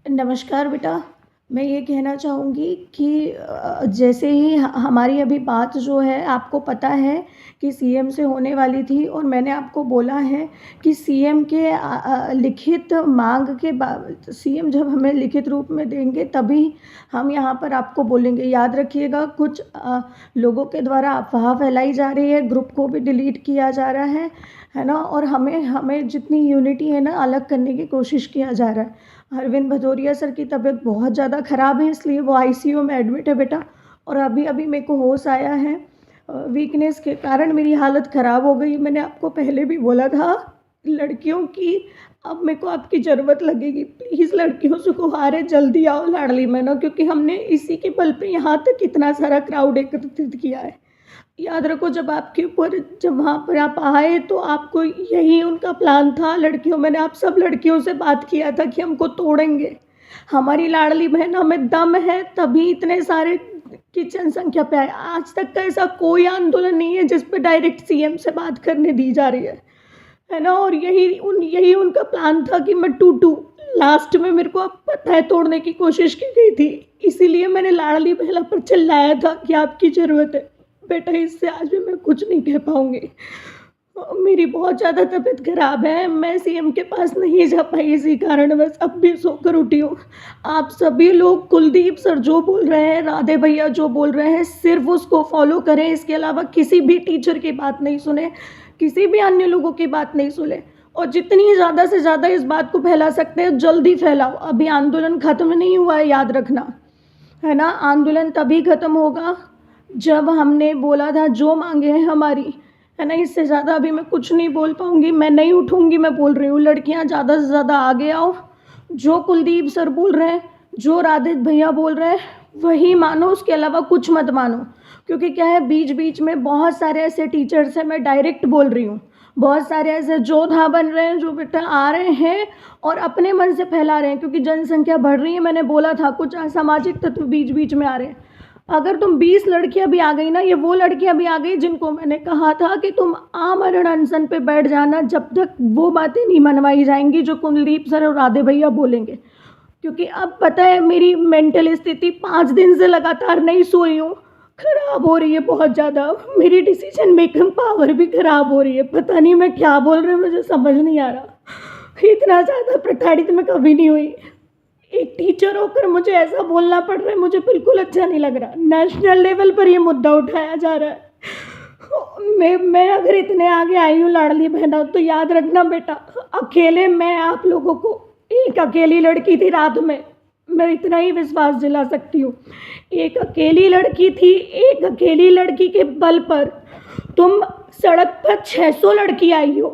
नमस्कार बेटा। मैं ये कहना चाहूँगी कि जैसे ही हमारी अभी बात जो है आपको पता है कि सीएम से होने वाली थी और मैंने आपको बोला है कि सीएम के लिखित माँग के सीएम जब हमें लिखित रूप में देंगे तभी हम यहाँ पर आपको बोलेंगे। याद रखिएगा कुछ लोगों के द्वारा अफ़वाह फैलाई जा रही है, ग्रुप को भी डिलीट किया जा रहा है ना? और हमें हमें जितनी यूनिटी है ना अलग करने की कोशिश किया जा रहा है। अरविंद भदौरिया सर की तबीयत बहुत ज़्यादा ख़राब है इसलिए वो आईसीयू में एडमिट है बेटा। और अभी अभी मेरे को होश आया है। वीकनेस के कारण मेरी हालत ख़राब हो गई। मैंने आपको पहले भी बोला था लड़कियों की अब मेरे को आपकी ज़रूरत लगेगी। प्लीज़ लड़कियों से गुहार है जल्दी आओ लाडली बहनों, क्योंकि हमने इसी के बल पे यहाँ तक इतना सारा क्राउड एकत्रित किया है। याद रखो जब वहाँ पर आप आए तो आपको यही उनका प्लान था। लड़कियों, मैंने आप सब लड़कियों से बात किया था कि हमको तोड़ेंगे। हमारी लाडली बहनों में दम है तभी इतने सारे की जनसंख्या पे आए। आज तक का ऐसा कोई आंदोलन नहीं है जिस पे डायरेक्ट सीएम से बात करने दी जा रही है ना? और यही उनका प्लान था कि मैं टूटूं। लास्ट में मेरे को अब पता है तोड़ने की कोशिश की गई थी, इसीलिए मैंने लाडली बहना पर चिल्लाया था कि आपकी ज़रूरत है। बेटा इससे आज भी मैं कुछ नहीं कह पाऊँगी। मेरी बहुत ज़्यादा तबीयत ख़राब है, मैं सीएम के पास नहीं जा पाई इसी कारणवश अब भी सोकर उठी हूँ। आप सभी लोग कुलदीप सर जो बोल रहे हैं, राधे भैया जो बोल रहे हैं सिर्फ उसको फॉलो करें। इसके अलावा किसी भी टीचर की बात नहीं सुने, किसी भी अन्य लोगों की बात नहीं सुने। और जितनी ज़्यादा से ज़्यादा इस बात को फैला सकते हैं जल्दी फैलाओ। अभी आंदोलन ख़त्म नहीं हुआ है, याद रखना, है ना? आंदोलन तभी ख़त्म होगा जब हमने बोला था जो मांगे हैं हमारी, है ना? इससे ज़्यादा अभी मैं कुछ नहीं बोल पाऊँगी, मैं नहीं उठूँगी। मैं बोल रही हूँ लड़कियाँ ज़्यादा से ज़्यादा आगे आओ। जो कुलदीप सर बोल रहे हैं, जो राधे भैया बोल रहे हैं वही मानो, उसके अलावा कुछ मत मानो। क्योंकि क्या है, बीच बीच में बहुत सारे ऐसे टीचर्स हैं, मैं डायरेक्ट बोल रही हूँ, बहुत सारे ऐसे जोधा बन रहे हैं जो बेटा आ रहे हैं और अपने मन से फैला रहे हैं। क्योंकि जनसंख्या बढ़ रही है, मैंने बोला था कुछ असामाजिक तत्व बीच बीच में आ रहे हैं। अगर तुम 20 लड़कियां भी आ गई ना, ये वो लड़कियां भी आ गई जिनको मैंने कहा था कि तुम आमरण अनशन पे बैठ जाना जब तक वो बातें नहीं मनवाई जाएंगी जो कुलदीप सर और राधे भैया बोलेंगे। क्योंकि अब पता है मेरी मेंटल स्थिति 5 दिन से लगातार नहीं सोई हूँ, ख़राब हो रही है बहुत ज़्यादा। मेरी डिसीजन मेकिंग पावर भी ख़राब हो रही है। पता नहीं मैं क्या बोल रही हूँ, मुझे समझ नहीं आ रहा। इतना ज़्यादा प्रताड़ित मैं कभी नहीं हुई। एक टीचर होकर मुझे ऐसा बोलना पड़ रहा है, मुझे बिल्कुल अच्छा नहीं लग रहा। नेशनल लेवल पर ये मुद्दा उठाया जा रहा है। मैं अगर इतने आगे आई हूँ लाडली बहना, तो याद रखना बेटा, अकेले मैं आप लोगों को, एक अकेली लड़की थी रात में, मैं इतना ही विश्वास दिला सकती हूँ। एक अकेली लड़की थी, एक अकेली लड़की के बल पर तुम सड़क पर 600 लड़की आई हो।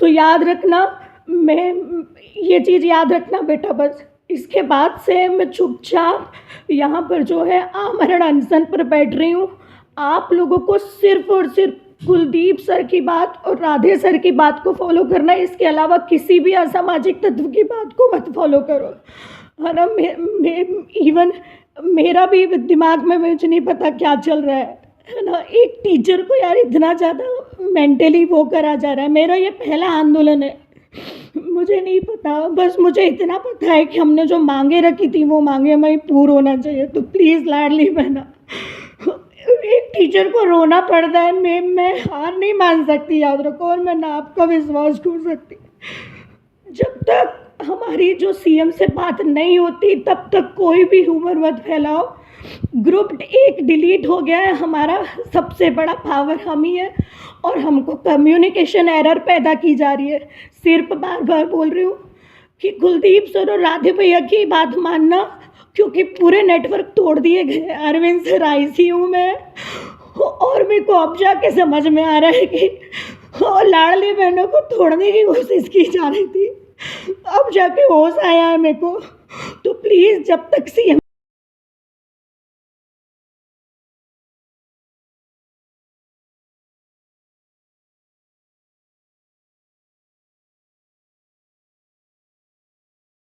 तो याद रखना, मैं ये चीज़ याद रखना बेटा। बस इसके बाद से मैं चुपचाप यहाँ पर जो है आमरण अनशन पर बैठ रही हूँ। आप लोगों को सिर्फ और सिर्फ कुलदीप सर की बात और राधे सर की बात को फॉलो करना है। इसके अलावा किसी भी असामाजिक तत्व की बात को मत फॉलो करो, है ना? इवन मेरा भी दिमाग में मुझे नहीं पता क्या चल रहा है ना? एक टीचर को यार इतना ज़्यादा मेंटली वो करा जा रहा है। मेरा ये पहला आंदोलन है, मुझे नहीं पता। बस मुझे इतना पता है कि हमने जो मांगे रखी थी वो मांगे हमें पूर्ण होना चाहिए। तो प्लीज़ लाडली बहना, एक टीचर को रोना पड़ता है, मैं हार नहीं मान सकती, याद रखो। और मैं ना आपका विश्वास टूट सकती। जब तक हमारी जो सीएम से बात नहीं होती तब तक कोई भी ह्यूमर मत फैलाओ। ग्रुप एक डिलीट हो गया है, हमारा सबसे बड़ा पावर हम ही है और हमको कम्युनिकेशन एरर पैदा की जा रही है। सिर्फ बार बार बोल रही हूँ कि कुलदीप सर और राधे भैया की बात मानना, क्योंकि पूरे नेटवर्क तोड़ दिए गए। अरविंद सर आईसीयू में, और मेरे को अब जाके समझ में आ रहा है कि लाडली बहनों को तोड़ने की कोशिश की जा रही थी। अब जाके होश आया है मेरे को। तो प्लीज़ जब तक सीएम